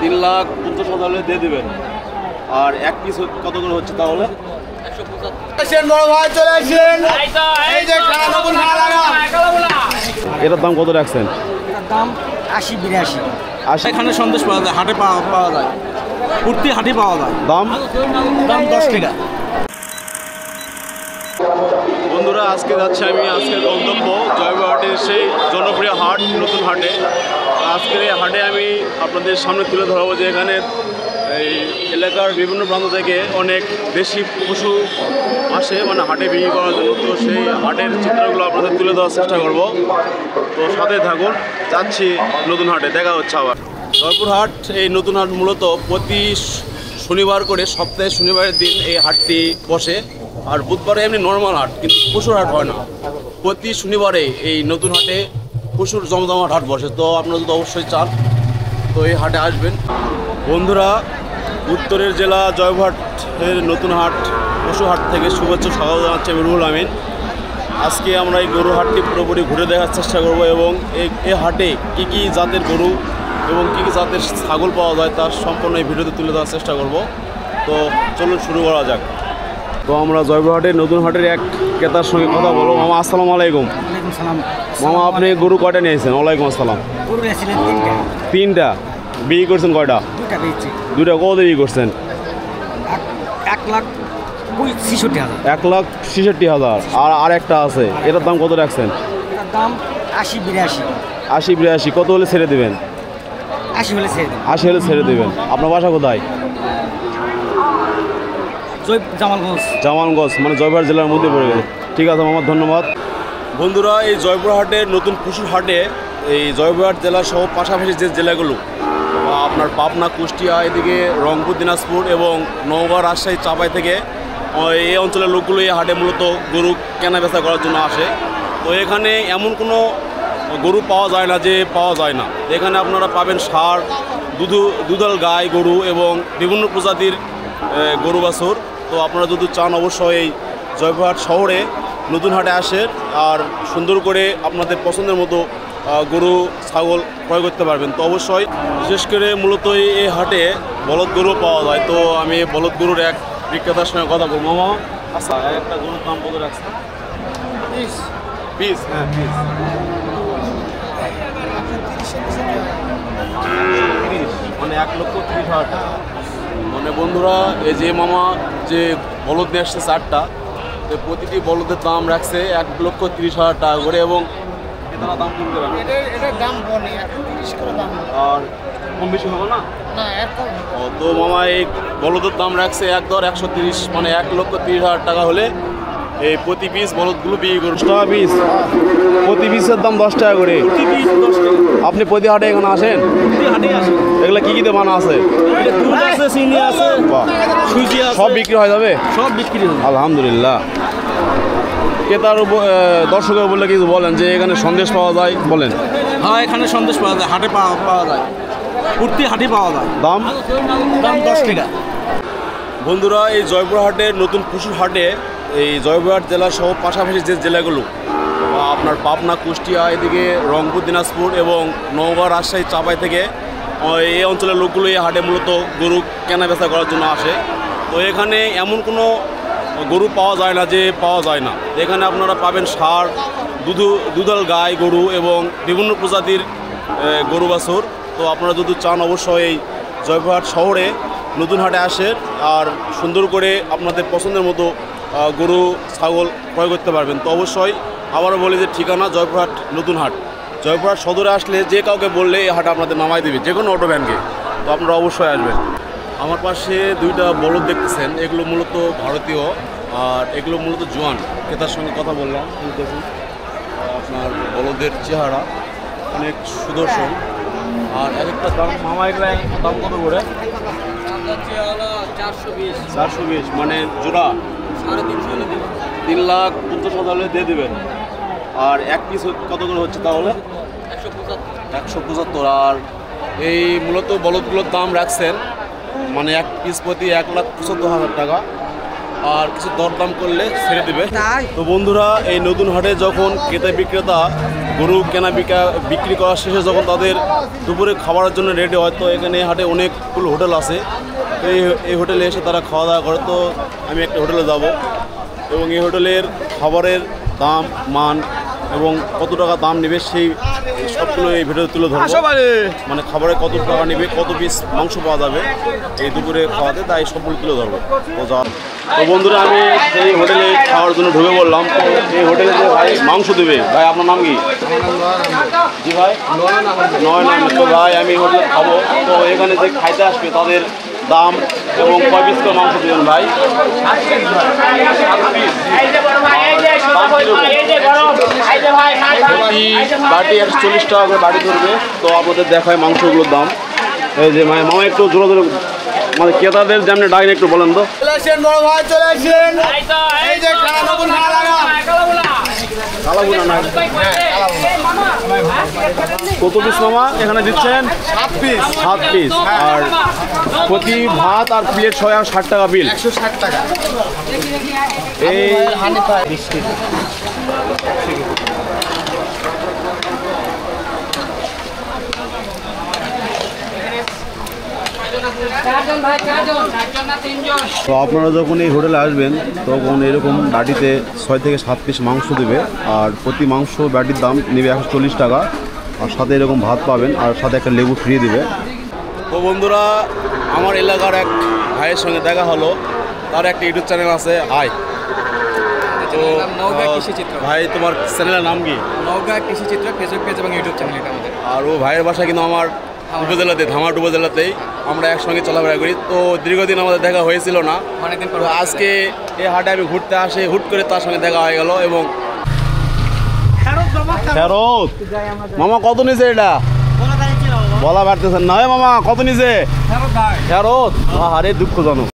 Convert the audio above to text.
3,50,000 হলে দিয়ে দেবেন। আর এক পিস কত করে হচ্ছে তাহলে? এটার দাম কত রাখছেন? এটার দাম 80-82। এখানে সন্দেশ পাওয়া যায়, হাটে পাওয়া যায়, প্রতি হাটে পাওয়া যায়। দাম 10 টাকা। বন্ধুরা, আজকে যাচ্ছি আমি আজকের গন্তব্য জয়পুরহাটের সেই জনপ্রিয় হাট, নতুন হাটে। আজকের এই হাটে আমি আপনাদের সামনে তুলে ধরবো যে এখানে এই এলাকার বিভিন্ন প্রান্ত থেকে অনেক বেশি পশু আসে মানে হাটে বিক্রি করার জন্য। তো সেই হাটের চিত্রগুলো আপনাদের তুলে দেওয়ার চেষ্টা করব। তো সাথে থাকুন, যাচ্ছি নতুন হাটে, দেখা হচ্ছে আবার। জয়পুরহাট এই নতুন হাট মূলত প্রতি শনিবার করে, সপ্তাহে শনিবারের দিন এই হাটটি বসে। আর বুধবারে এমনি নর্মাল হাট, কিন্তু পশুর হাট হয় না। প্রতি শনিবারে এই নতুন হাটে পশুর জমজমাট হাট বসে। তো আপনারা যদি অবশ্যই চান তো এই হাটে আসবেন। বন্ধুরা, উত্তরের জেলা জয়পুরহাটের নতুন হাট পশু হাট থেকে শুভেচ্ছা স্বাগত জানাচ্ছি আমি রুহুল আমিন। আজকে আমরা এই গরু হাটটি পুরোপুরি ঘুরে দেখার চেষ্টা করব এবং এই হাটে কী কী জাতের গরু এবং কী কী জাতের ছাগল পাওয়া যায় তার সম্পূর্ণ এই ভিডিওতে তুলে দেওয়ার চেষ্টা করব। তো চলুন শুরু করা যাক। তো আমরা জয়পুরহাটের নতুন হাটের এক ক্রেতার সঙ্গে কথা বলবো। মামা, আসসালামু আলাইকুম। মামা, আপনি গরু কয়টা নিয়েছেন? ওয়ালাইকুম আসসালাম। তিনটা বিক্রি করছেন? কয়টা? দুইটা। কত বিক্রি করছেন? 1,66,000। আর একটা আছে, এটার দাম কত রাখছেন? এটার দাম 80-82। 80-82। কত হলে ছেড়ে দেবেন? 80 হলে ছেড়ে দেবেন। 80 হলে ছেড়ে দেবেন। আপনার বাসা কোথায়? জামালগঞ্জ, মানে জয়পুরহাট জেলার মধ্যে পড়ে গেছে। ঠিক আছে মামা, ধন্যবাদ। বন্ধুরা, এই জয়পুরহাটের নতুন পশুর হাটে এই জয়পুরহাট জেলা সহ পাশাপাশি যে জেলাগুলো আপনার পাবনা, কুষ্টিয়া, এদিকে রংপুর, দিনাজপুর এবং নওগাঁ, রাজশাহী, চাপাই থেকে এই অঞ্চলের লোকগুলো এই হাটে মূলত গরু কেনা বেচা করার জন্য আসে। তো এখানে এমন কোনো গরু পাওয়া যায় না যে পাওয়া যায় না। এখানে আপনারা পাবেন ষাঁড়, দুধাল গাই গরু এবং বিভিন্ন প্রজাতির গরু বাছুর। তো আপনারা যদি চান অবশ্যই এই জয়পুরহাট শহরে নতুন হাটে আসেন আর সুন্দর করে আপনাদের পছন্দের মতো গরু ছাগল ক্রয় করতে পারবেন। তো অবশ্যই বিশেষ করে মূলত এই হাটে বলদ গরু পাওয়া যায়। তো আমি বলদ গরুর এক বিক্রেতার সঙ্গে কথা বলবো। মামা, আচ্ছা, একটা গরুর দাম কত রাখছে? পিস? হ্যাঁ, পিস 30, মানে 1,30,000 টাকা। মানে বন্ধুরা, এই যে মামা যে বলদ নিয়ে আসছে 4টা, তো প্রতিটি বলদের দাম রাখছে 1,30,000 টাকা করে এবং দাম কিনতে পারেন। আর কম বেশি হবে না? তো মামা এই বলদের দাম রাখছে একদর 130, মানে 1,30,000 টাকা হলে এই প্রতি পিস বলদগুলো বিক্রি করুন। 10 টাকা পিস? প্রতি পিসের দাম 10 টাকা করে? আপনি প্রতি হাটে এখানে আসেন? এগুলো কী কী বানা আছে? সব বিক্রি হয়ে যাবে? সব বিক্রি হবে, আলহামদুলিল্লাহ। ক্রেতার দর্শকের বললে কিছু বলেন যে এখানে সন্দেশ পাওয়া যায়, বলেন। হ্যাঁ, এখানে সন্দেশ পাওয়া যায়, হাটে পাওয়া যায়, প্রতি হাটে পাওয়া যায়। দাম 10 টাকা। বন্ধুরা, এই জয়পুরহাটের নতুন পশুর হাটে এই জয়পুরহাট জেলা সহ পাশাপাশি যে জেলাগুলো আপনার পাবনা, কুষ্টিয়া, এদিকে রংপুর, দিনাজপুর এবং নওগাঁ, রাজশাহী, চাপাই থেকে এই অঞ্চলের লোকগুলো এই হাটে মূলত গরু কেনা বেচা করার জন্য আসে। তো এখানে এমন কোনো গরু পাওয়া যায় না যে পাওয়া যায় না। এখানে আপনারা পাবেন ষাঁড়, দুধাল গাই গরু এবং বিভিন্ন প্রজাতির গরু বাছুর। তো আপনারা যদি চান অবশ্যই এই জয়পুরহাট শহরে নতুন হাটে আসেন আর সুন্দর করে আপনাদের পছন্দের মতো গরু ছাগল ক্রয় করতে পারবেন। তো অবশ্যই আবারও বলি যে ঠিকানা জয়পুরহাট নতুন হাট। জয়পুরহাট সদরে আসলে যে কাউকে বললে এই হাট আপনাদের নামাই দেবে, যে কোনো অটো ভ্যানকে। তো আপনারা অবশ্যই আসবেন। আমার পাশে দুইটা বলদ দেখতেছেন, এগুলো মূলত ভারতীয় আর এগুলো মূলত জোয়ান। ক্রেতার সঙ্গে কথা বললাম, দেখুন আপনার বলদের চেহারা অনেক সুদর্শন। আর এক একটা দাম মামা, এগুলো দাম কত করে? 420, মানে জোড়া 3,50,000 হলে দিয়ে দেবেন। আর এক পিস কত করে হচ্ছে তাহলে? 175। আর এই মূলত বলদগুলোর দাম রাখছেন মানে এক পিস প্রতি 1,75,000 টাকা। আর কিছু দরদাম করলে ছেড়ে দেবে। তাই তো বন্ধুরা, এই নতুন হাটে যখন ক্রেতা বিক্রেতা গরু বিক্রি করার শেষে যখন তাদের দুপুরে খাবারের জন্য রেডি হয়, তো এখানে এই হাটে অনেকগুলো হোটেল আছে। তো এই হোটেলে এসে তারা খাওয়া দাওয়া করে। তো আমি একটা হোটেলে যাব এবং এই হোটেলের খাবারের দাম, মান এবং কত টাকা দাম নেবে সেই সবগুলো এই ভিডিওতে তুলে ধরবো। মানে খাবারে কত টাকা নেবে, কত পিস মাংস পাওয়া যাবে এই দুপুরে খাওয়াতে, তাই সবগুলো তুলে ধরবো। তো বন্ধুরা, আমি সেই হোটেলে খাওয়ার জন্য ঢুকে বললাম। তো এই হোটেলে যে ভাই মাংস দেবে, ভাই আপনার নাম কি? জি ভাই, নয় নাম। তো ভাই আমি হোটেলে খাবো, তো এখানে যে খাইতে আসবে তাদের দাম এবং কয় পিস করে মাংস দেবেন ভাই? বাটি 140 টাকা করে বাটি ধরবে। তো আপনাদের দেখায় মাংসগুলোর দাম। এই যে মামা একটু জোরে জোরে মানে ক্রেতাদের যেমন ডাকেন একটু বলেন তো। কালাগুনা না, কত পিস মামা এখানে দিচ্ছেন? 7 পিস। আর প্রতি ভাত আর প্লেট 60 টাকা বিল। 160 টাকা। এই তো আপনারা যখন এই হোটেলে আসবেন তখন এরকম বাটিতে 6 থেকে 7 পিস মাংস দেবে। আর প্রতি মাংস বাটির দাম নেবে 140 টাকা। আর সাথে এরকম ভাত পাবেন, আর সাথে একটা লেবু ফ্রি দিবে। তো বন্ধুরা, আমার এলাকার এক ভাইয়ের সঙ্গে দেখা হলো। তার একটা ইউটিউব চ্যানেল আছে। হাই, তো ভাই তোমার চ্যানেলের নাম কি? নওগাঁ কৃষিচিত্র ফেসবুক পেজ এবং ইউটিউব চ্যানেল এটা আমাদের। আর ও ভাইয়ের বাসা কিন্তু আমার উপজেলাতে, ধামাট উপজেলাতেই। আমরা একসঙ্গে চলাফেরা করি। তো দীর্ঘদিন আমাদের দেখা হয়েছিল না। অনেকদিন পর তো আজকে এই হাটে আমি ঘুরতে আসি, হুট করে তার সঙ্গে দেখা হয়ে গেল। এবং ফেরত মামা কত নিছে এটা বলা পারতেছেন না। মামা কত নিছে ফেরত? আরে দুঃখজনক।